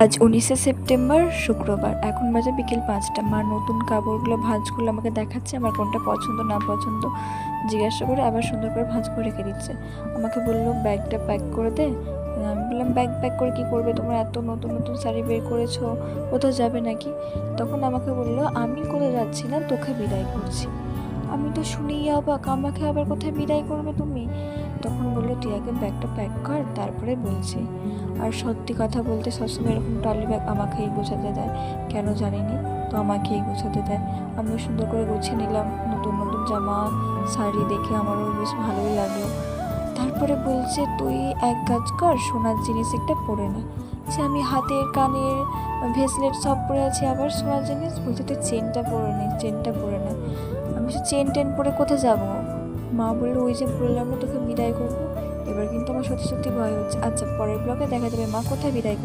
আজ 19শে সেপ্টেম্বর শুক্রবার। এখন বাজে বিকেল 5টা। মা নতুন কাপড়গুলো ভাঁজগুলো আমাকে দেখাচ্ছে, আমার কোনটা পছন্দ না পছন্দ জিজ্ঞাসা করে আবার সুন্দর করে ভাঁজ করে রেখে দিচ্ছে। আমাকে বলল ব্যাগটা প্যাক করে দে। আমি বললাম ব্যাগ প্যাক করে কী করবে, তোমরা এত নতুন নতুন শাড়ি বের করেছো, কোথাও যাবে নাকি? তখন আমাকে বলল আমি কোথাও যাচ্ছি না, তোকে বিদায় করছি। আমি তো শুনেই অবাক, আমাকে আবার কোথায় বিদায় করবে তুমি? তখন বললো তুই আগে ব্যাগটা প্যাক কর, তারপরে বলছি। আর সত্যি কথা বলতে সবসময় এরকম ট্রলি ব্যাগ আমাকেই গোছাতে দেয়, কেন জানি না, তো আমাকেই গোছাতে দেয়। আমিও সুন্দর করে গুছিয়ে নিলাম, নতুন নতুন জামা শাড়ি দেখে আমারও বেশ ভালোই লাগলো। তারপরে বলছে তুই এক কাজ কর, সোনার জিনিস একটা পরে নে। সে আমি হাতের কানের ভেসলেট সব পরে আছি, আবার সোনার জিনিস বলছে তুই চেনটা পরে নে, চেনটা পরে নে। আমি সে চেন টেন পরে কোথায় যাবো? মা বললো ওই যে বললাম না তোকে বিদায় করবো। এবার কিন্তু আমার সত্যি সত্যি ভয় হচ্ছে। আচ্ছা, পরের ব্লগে দেখা যাবে মা কোথায় বিদায় করবে।